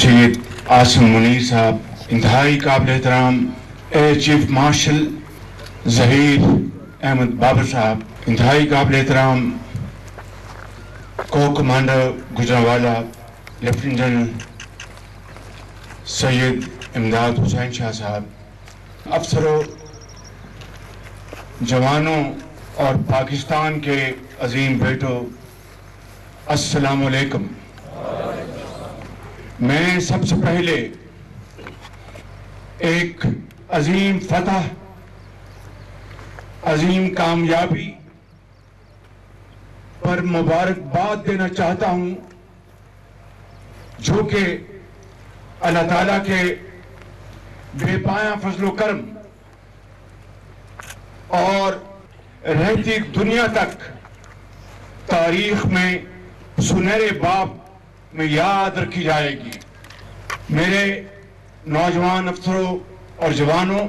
सैयद आसिम मुनीर साहब, इंतहाई काबिल एहतराम air chief marshal Zaheer Ahmed Babar साहब, इंतहाई काबिल एहतराम को commander Gujranwala lieutenant general Syed Imdad Hussain Shah साहब, अफसरों, जवानों और पाकिस्तान के अजीम बेटों, अस्सलामु अलैकुम। मैं सबसे पहले एक अजीम फतह, अजीम कामयाबी पर मुबारकबाद देना चाहता हूं, जो कि अल्लाह ताला के बेपाया फजलो करम और रहती दुनिया तक तारीख में सुनहरे बाब में याद रखी जाएगी। मेरे नौजवान अफसरों और जवानों,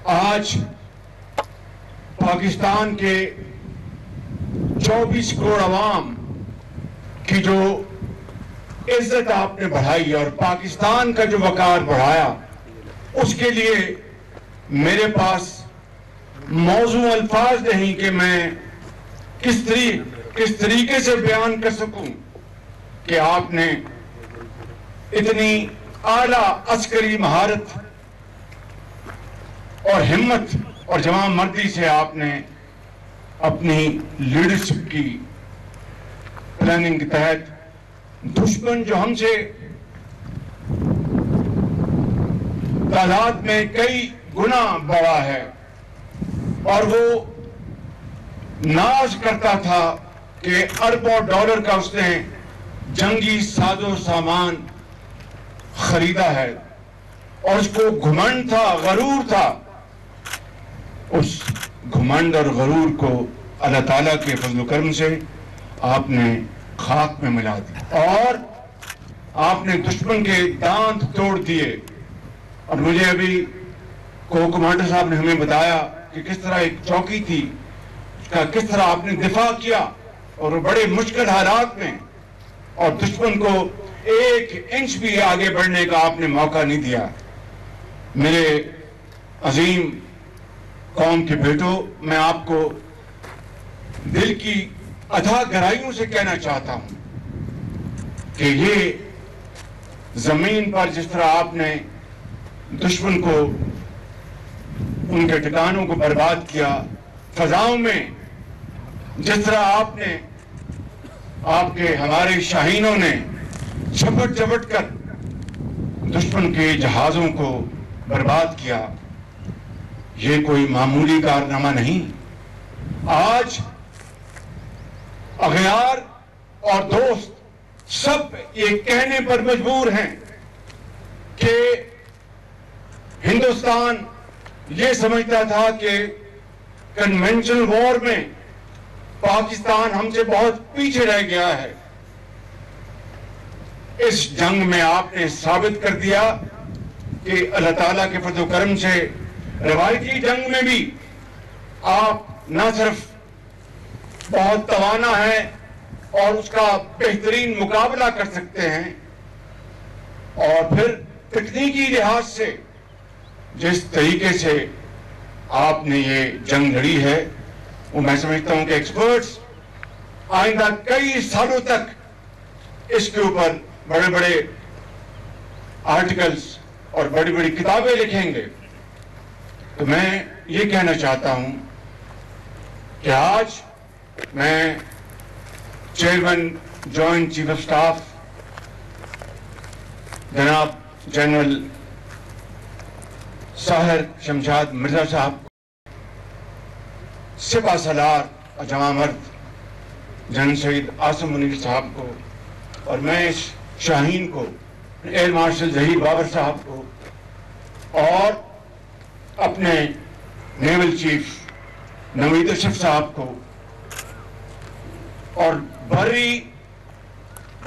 आज पाकिस्तान के 24 करोड़ अवाम की जो इज्जत आपने बढ़ाई और पाकिस्तान का जो वकार बढ़ाया, उसके लिए मेरे पास मौजू अल्फाज नहीं कि मैं किस तरीके से बयान कर सकूं कि आपने इतनी आला अस्करी महारत और हिम्मत और जवां मर्दी से आपने अपनी लीडरशिप की प्लानिंग के तहत दुश्मन जो हमसे तादाद में कई गुना बड़ा है और वो नाज करता था कि अरबों डॉलर का उसने जंगी साजो सामान खरीदा है और उसको घुमंड था, गरूर था, उस घुमंड और गरूर को अल्लाह ताला के फजल करम से आपने खाक में मिला दिया और आपने दुश्मन के दांत तोड़ दिए। और मुझे अभी को कमांडर साहब ने हमें बताया कि किस तरह एक चौकी थी, उसका किस तरह आपने दिफा किया और बड़े मुश्किल हालात में, और दुश्मन को एक इंच भी आगे बढ़ने का आपने मौका नहीं दिया। मेरे अजीम कौम के बेटों, मैं आपको दिल की अथाह गहराइयों से कहना चाहता हूं कि ये जमीन पर जिस तरह आपने दुश्मन को, उनके ठिकानों को बर्बाद किया, फजाओं में जिस तरह आपके हमारे शाहीनों ने झपट कर दुश्मन के जहाजों को बर्बाद किया, ये कोई मामूली कारनामा नहीं। आज अगयार और दोस्त सब ये कहने पर मजबूर हैं कि हिंदुस्तान ये समझता था कि कन्वेंशनल वॉर में पाकिस्तान हमसे बहुत पीछे रह गया है। इस जंग में आपने साबित कर दिया कि अल्लाह ताला के फजल करम से रवायती जंग में भी आप न सिर्फ बहुत तवाना है और उसका बेहतरीन मुकाबला कर सकते हैं, और फिर तकनीकी लिहाज से जिस तरीके से आपने ये जंग लड़ी है, वो मैं समझता हूं कि एक्सपर्ट्स आइंदा कई सालों तक इसके ऊपर बड़े बड़े आर्टिकल्स और बड़ी बड़ी किताबें लिखेंगे। तो मैं ये कहना चाहता हूं कि आज मैं chairman joint chief of staff जनाब जनरल साहिर शमशाद मिर्जा साहब, सिपा सलार और जवां मर्द जनरल सैयद आसिम मुनीर साहब को, और मैं इस शाहीन को, एयर मार्शल ज़हीर बाबर साहब को, और अपने नेवल चीफ नवीद अशरफ साहब को, और बर्री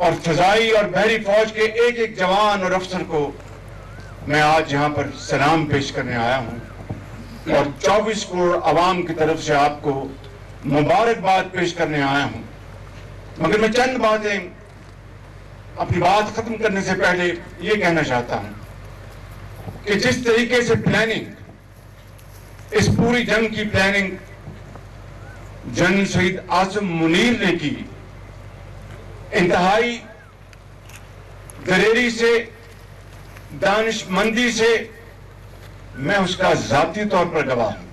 और फजाई और बहरी फौज के एक एक जवान और अफसर को मैं आज यहाँ पर सलाम पेश करने आया हूँ, और 24 करोड़ आवाम की तरफ से आपको मुबारकबाद पेश करने आया हूँ। मगर मैं चंद बातें اپنی بات ختم کرنے سے پہلے یہ کہنا چاہتا ہوں کہ جس طریقے سے پلاننگ، اس پوری جنگ کی پلاننگ جنرل شہید عاصم منیر نے کی، انتہائی دلیری سے، دانش مندی سے، میں اس کا ذاتی طور پر گواہ ہوں،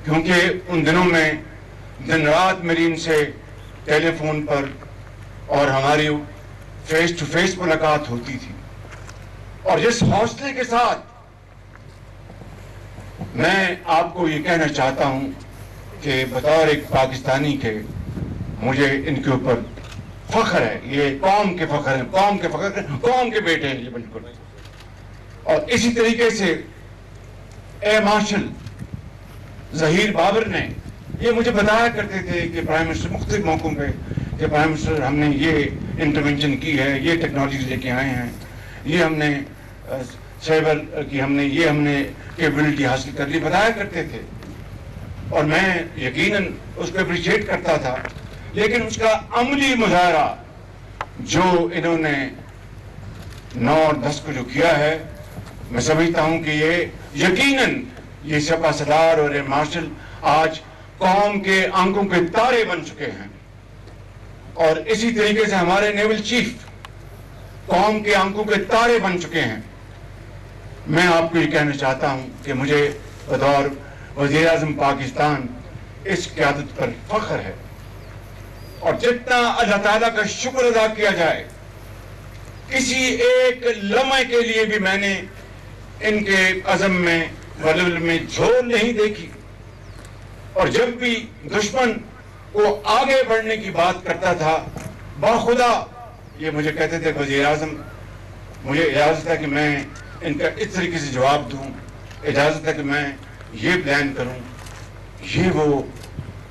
کیونکہ ان دنوں میں دن رات میری ان سے ٹیلی فون پر اور ہماری فیس ٹو فیس ملاقات ہوتی تھی، اور جس حوصلے کے ساتھ میں آپ کو یہ کہنا چاہتا ہوں کہ بطور ایک پاکستانی کے مجھے ان کے اوپر فخر ہے، یہ قوم کے فخر ہیں، قوم کے فخر ہیں، قوم کے بیٹے ہیں یہ بالکل۔ اور اسی طریقے سے اے مارشل ظہیر بابر نے یہ مجھے بتایا کرتے تھے کہ پرائم منسٹر مختلف موقعوں پہ کہ پرائم منسٹر ہم نے یہ انٹرونشن کی ہے، یہ ٹیکنالوجی لے کے آئے ہیں، یہ ہم نے سائبر کی ہم نے کیپبلٹی حاصل کر لی، بتایا کرتے تھے، اور میں یقیناً اس کو اپریشیٹ کرتا تھا، لیکن اس کا عملی مظاہرہ جو انہوں نے 9 اور 10 کو جو کیا ہے، میں سمجھتا ہوں کہ یہ یقیناً یہ سپہ سالار اور اے مارشل آج قوم کے آنکھوں کے تارے بن چکے ہیں، اور اسی طریقے سے ہمارے نیول چیف قوم کے آنکھوں کے تارے بن چکے ہیں۔ میں آپ کو یہ کہنا چاہتا ہوں کہ مجھے بطور وزیر اعظم پاکستان اس قیادت پر فخر ہے، اور جتنا اللہ تعالیٰ کا شکر ادا کیا جائے، کسی ایک لمحے کے لیے بھی میں نے ان کے عزم میں ولول میں جھول نہیں دیکھی، اور جب بھی دشمن کو آگے بڑھنے کی بات کرتا تھا باخدا یہ مجھے کہتے تھے وزیر اعظم مجھے اجازت ہے کہ میں ان کا اس طریقے سے جواب دوں، اجازت ہے کہ میں یہ پلان کروں۔ یہ وہ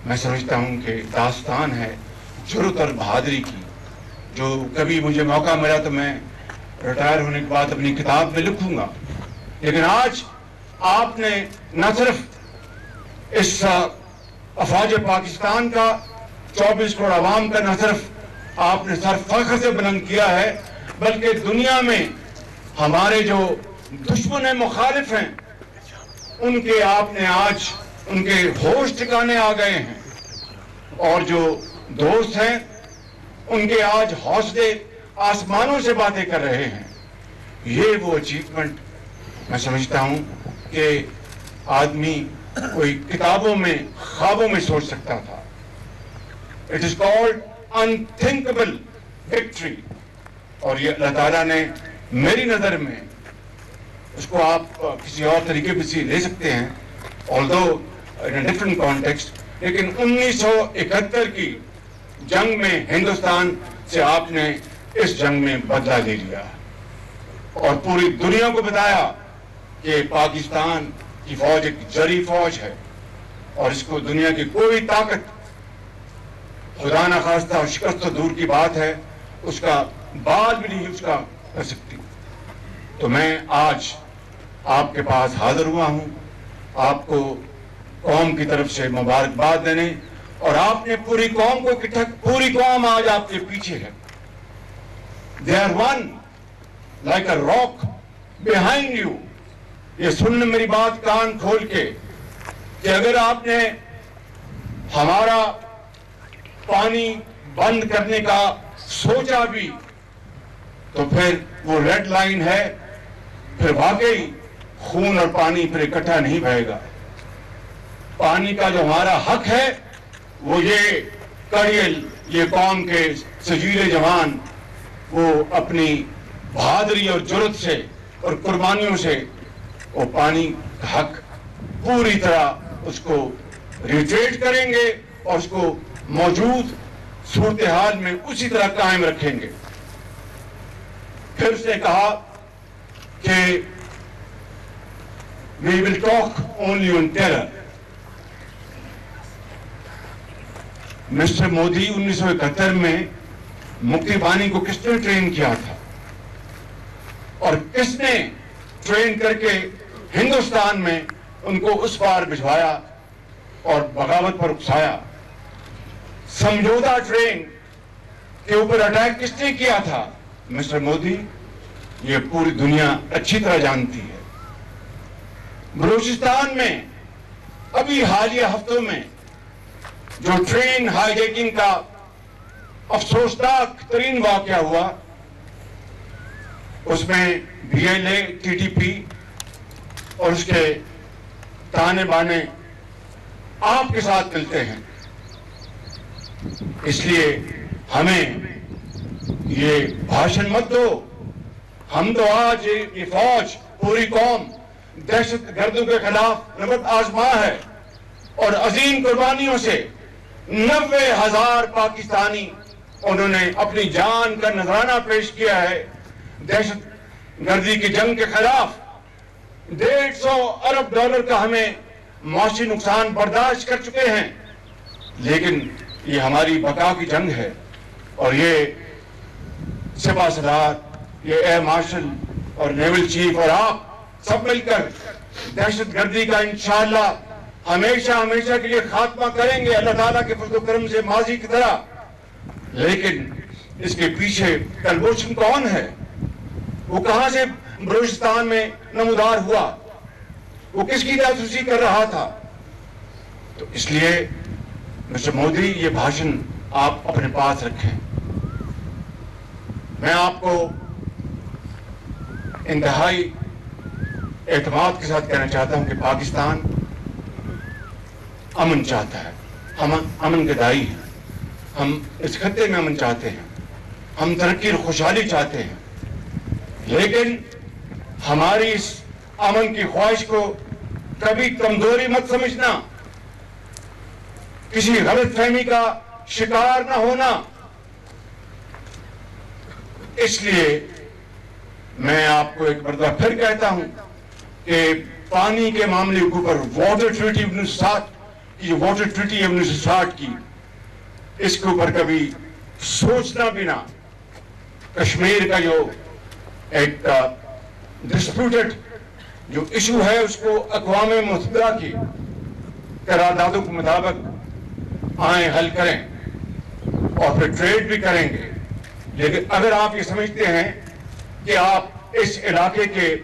میں سمجھتا ہوں کہ داستان ہے جرأت اور بہادری کی، جو کبھی مجھے موقع ملا تو میں ریٹائر ہونے کے بعد اپنی کتاب میں لکھوں گا۔ لیکن آج آپ نے نہ صرف اس افواج پاکستان کا 24 کروڑ عوام کا نہ صرف آپ نے سر فخر سے بلند کیا ہے، بلکہ دنیا میں ہمارے جو دشمن ہیں، مخالف ہیں، ان کے آپ نے آج ان کے ہوش ٹھکانے آ گئے ہیں، اور جو دوست ہیں ان کے آج حوصلے آسمانوں سے باتیں کر رہے ہیں۔ یہ وہ اچیومنٹ میں سمجھتا ہوں کہ آدمی کوئی کتابوں میں خوابوں میں سوچ سکتا تھا۔ It is called unthinkable victory، اور یہ اللہ تعالیٰ نے میری نظر میں اس کو آپ کسی اور طریقے پہ لے سکتے ہیں although in a different context، لیکن 1971 کی جنگ میں ہندوستان سے آپ نے اس جنگ میں بدلہ لے لیا اور پوری دنیا کو بتایا کہ پاکستان کی فوج ایک جری فوج ہے، اور اس کو دنیا کی کوئی طاقت خدا نہ خواستہ اور شکست تو دور کی بات ہے، اس کا بال بھی نہیں اس کا کر سکتی۔ تو میں آج آپ کے پاس حاضر ہوا ہوں آپ کو قوم کی طرف سے مبارکباد دینے، اور آپ نے پوری قوم کو اکٹھا، پوری قوم آج آپ کے پیچھے ہے۔ They are one like a rock behind you۔ یہ سننے میری بات کان کھول کے کہ اگر آپ نے ہمارا پانی بند کرنے کا سوچا بھی تو پھر وہ ریڈ لائن ہے، پھر واقعی خون اور پانی پھر اکٹھا نہیں بہے گا۔ پانی کا جو ہمارا حق ہے وہ یہ کڑیل، یہ قوم کے سجیلے جوان وہ اپنی بہادری اور جرأت سے اور قربانیوں سے وہ پانی کا حق پوری طرح اس کو ریٹریٹ کریں گے اور اس کو موجود صورتحال میں اسی طرح قائم رکھیں گے۔ پھر اس نے کہا کہ we will talk only on terror۔ Mister Modi 1971 میں مکتی بانی کو کس نے ٹرین کیا تھا، اور کس نے ٹرین کر کے ہندوستان میں ان کو اس پار بھجوایا اور بغاوت پر اکسایا۔ سمجھوتا ٹرین के ऊपर अटैक किसने किया था, मिस्टर मोदी, ये पूरी दुनिया अच्छी तरह जानती है। बलूचिस्तान में अभी हालिया हफ्तों में जो ट्रेन हाईजैकिंग का अफसोसनाक तरीन वाकया हुआ, उसमें BLA, TTP और उसके ताने बाने आपके साथ मिलते हैं। इसलिए हमें ये भाषण मत दो। हम तो आज ये फौज, पूरी कौम दहशत गर्दों के खिलाफ नबर्द आजमा है और अजीम कुर्बानियों से 90,000 पाकिस्तानी उन्होंने अपनी जान का नजराना पेश किया है। दहशत गर्दी की जंग के खिलाफ $150 अरब का हमें माशी नुकसान बर्दाश्त कर चुके हैं, लेकिन ये हमारी बका की जंग है। और ये सिपा सलार, ये एयर मार्शल और नेवल चीफ और आप सब मिलकर दहशत गर्दी का इंशाअल्लाह हमेशा हमेशा के लिए खात्मा करेंगे, अल्लाह ताला के फज़ल करम से, माजी की तरह। लेकिन इसके पीछे कलबोशन कौन है, वो कहां से बलूचिस्तान में नमूदार हुआ, वो किसकी जासूसी कर रहा था। तो इसलिए मिस्टर मोदी, ये भाषण आप अपने पास रखें। मैं आपको इंतहाई एतमाद के साथ कहना चाहता हूं कि पाकिस्तान अमन चाहता है, हम अमन के दाई हैं। हम इस खत्ते में अमन चाहते हैं, हम तरक्की और खुशहाली चाहते हैं, लेकिन हमारी इस अमन की ख्वाहिश को कभी कमजोरी मत समझना, किसी गलत फहमी का शिकार न होना। इसलिए मैं आपको एक मरतबा फिर कहता हूं कि पानी के मामले के ऊपर वाटर ट्रीटी 1960 की, जो वाटर ट्रीटी है 1960 की, इसके ऊपर कभी सोचना भी ना। कश्मीर का जो एक डिस्प्यूटेड जो इशू है, उसको अक़वाम मुत्तहिदा की करारदादों के मुताबिक आए हल करें और फिर ट्रेड भी करेंगे। लेकिन अगर आप ये समझते हैं कि आप इस इलाके के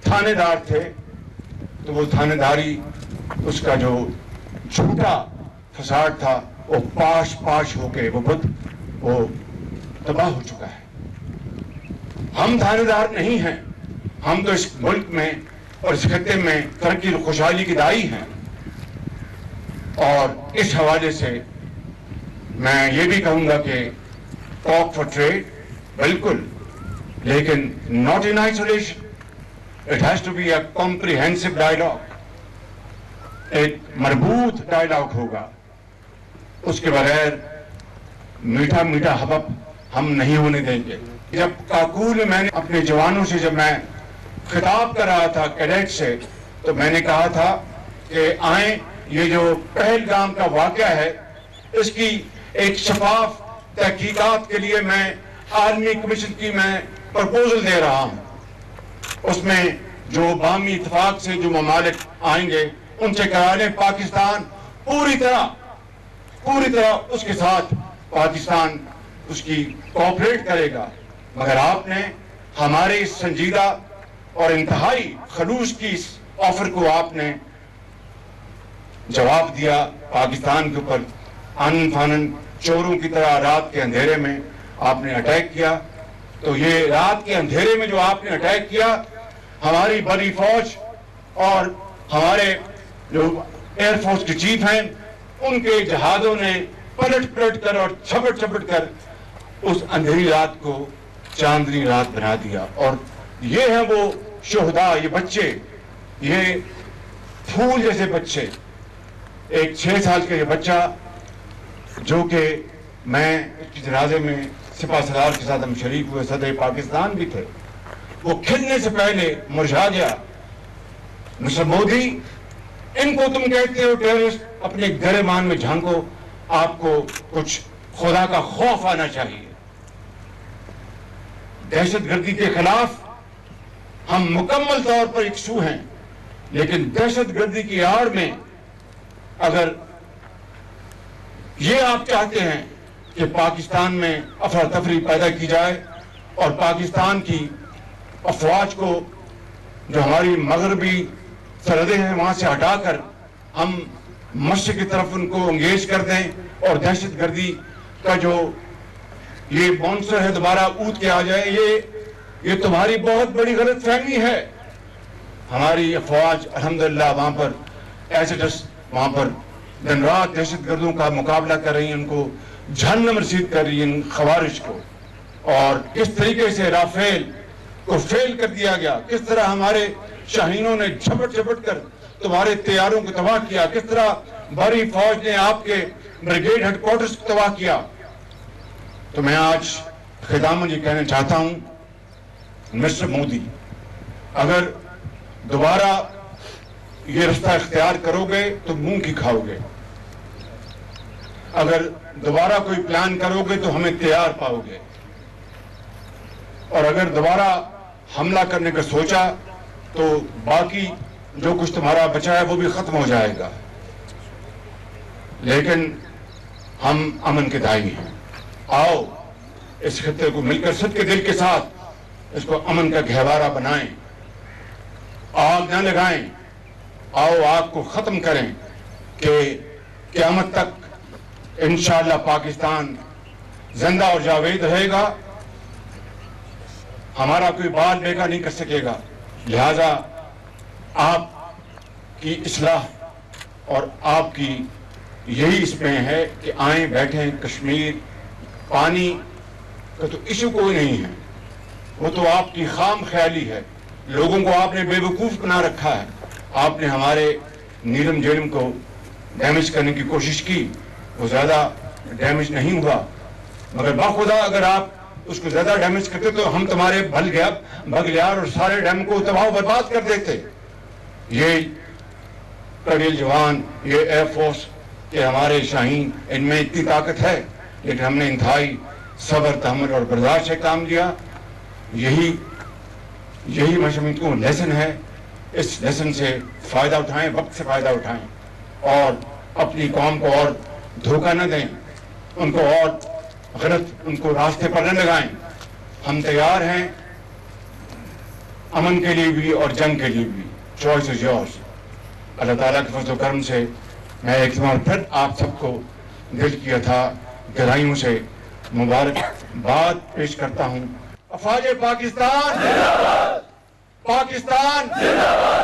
थानेदार थे, तो वो थानेदारी, उसका जो झूठा फसाद था, वो पाश होके वो तबाह हो चुका है। हम थानेदार नहीं हैं, हम तो इस मुल्क में और इस खत्ते में तरक्की और खुशहाली की दाई हैं। और इस हवाले से मैं ये भी कहूंगा कि टॉक फॉर ट्रेड बिल्कुल, लेकिन not in isolation, it has to be a comprehensive dialogue, एक मरबूत डायलॉग होगा। उसके बगैर मीठा मीठा हबब हम नहीं होने देंगे। जब काकूल में मैंने अपने जवानों से जब मैं खिताब कर रहा था कैडेट से, तो मैंने कहा था कि आए, ये जो पहलगाम का वाकया है, इसकी एक शफाफ तहकीकात के लिए मैं आर्मी कमीशन की मैं प्रपोजल दे रहा हूं। उसमें जो बामी इत्तेफाक से जो ममालिक आएंगे उनसे करा लें। पाकिस्तान पूरी तरह उसके साथ पाकिस्तान उसकी कोऑपरेट करेगा, मगर आपने हमारे इस संजीदा और इंतहाई खलूस की इस ऑफर को आपने जवाब दिया। पाकिस्तान के ऊपर आनन फानन चोरों की तरह रात के अंधेरे में आपने अटैक किया। तो ये रात के अंधेरे में जो आपने अटैक किया, हमारी बड़ी फौज और हमारे जो एयरफोर्स के चीफ हैं, उनके जहाजों ने पलट कर और झपट कर उस अंधेरी रात को चांदनी रात बना दिया। और ये हैं वो शोहदा, ये बच्चे, ये फूल जैसे बच्चे। एक 6 साल का ये बच्चा जो कि मैं इसके जनाजे में सिपा सलार के साथ हम शरीक हुए, सदर पाकिस्तान भी थे, वो खिलने से पहले मुरझा गया। मिस्टर मोदी, इनको तुम कहते हो टेररिस्ट, अपने गिरेबान में झांको, आपको कुछ खुदा का खौफ आना चाहिए। दहशतगर्दी के खिलाफ हम मुकम्मल तौर पर इकसू हैं, लेकिन दहशतगर्दी की आड़ में अगर ये आप चाहते हैं کہ پاکستان میں افراتفری پیدا کی جائے اور پاکستان کی افواج کو جو ہماری مغربی سرحدیں ہیں وہاں سے ہٹا کر ہم مشرق کی طرف ان کو انگیج کر دیں اور دہشت گردی کا جو یہ مونسٹر ہے دوبارہ اود کے آ جائے. یہ تمہاری بہت بڑی غلط فہمی ہے. ہماری افواج الحمدللہ وہاں پر ایسڈس وہاں پر دن رات دہشت گردوں کا مقابلہ کر رہی ہیں, ان کو جہنم رسید کر رہی ہیں ان خوارج کو. اور کس طریقے سے رافیل کو فیل کر دیا گیا, کس طرح ہمارے شاہینوں نے جھپٹ جھپٹ کر تمہارے طیاروں کو تباہ کیا, کس طرح بڑی فوج نے آپ کے بریگیڈ ہیڈ کوارٹرز کو تباہ کیا. تو میں آج خطاماً یہ کہنا چاہتا ہوں, مسٹر مودی, اگر دوبارہ یہ رستہ اختیار کرو گے تو منہ کی کھاؤ گے. اگر دوبارہ کوئی پلان کرو گے تو ہمیں تیار پاؤ گے. اور اگر دوبارہ حملہ کرنے کا سوچا تو باقی جو کچھ تمہارا بچا ہے وہ بھی ختم ہو جائے گا. لیکن ہم امن کے داعی ہیں. آؤ اس خطے کو مل کر صدقے دل کے ساتھ اس کو امن کا گہوارہ بنائیں, آگ نہ لگائیں. آؤ آگ کو ختم کریں کہ قیامت تک انشاءاللہ پاکستان زندہ اور جاوید رہے گا. ہمارا کوئی بال بیگا نہیں کر سکے گا. لہذا آپ کی اصلاح اور آپ کی یہی اس میں ہے کہ آئیں بیٹھیں. کشمیر پانی کا تو ایشو کوئی نہیں ہے, وہ تو آپ کی خام خیالی ہے. لوگوں کو آپ نے بے وقوف بنا رکھا ہے. آپ نے ہمارے نیلم جیلم کو ڈیمیج کرنے کی کوشش کی, وہ زیادہ ڈیمیج نہیں ہوا, مگر باخدا اگر آپ اس کو زیادہ ڈیمیج کرتے تو ہم تمہارے بھگلیار اور سارے ڈیم کو تباہ و برباد کر دیتے. یہ کرگل جوان, یہ ایئر فورس کہ ہمارے شاہین ان میں اتنی طاقت ہے, لیکن ہم نے انتہائی صبر تحمل اور برداشت سے کام لیا. یہی میں سمجھتا ہوں لیسن ہے. اس لیسن سے فائدہ اٹھائیں, وقت سے فائدہ اٹھائیں اور اپنی قوم کو اور دھوکہ نہ دیں, ان کو اور غلط ان کو راستے پر نہ لگائیں. ہم تیار ہیں امن کے لیے بھی اور جنگ کے لیے بھی. Choice is yours. اللہ تعالیٰ کے فضل و کرم سے میں ایک بار پھر آپ سب کو دل کی عطا گہرائیوں سے مبارکباد پیش کرتا ہوں. افواج پاکستان زندہ باد. پاکستان زندہ باد.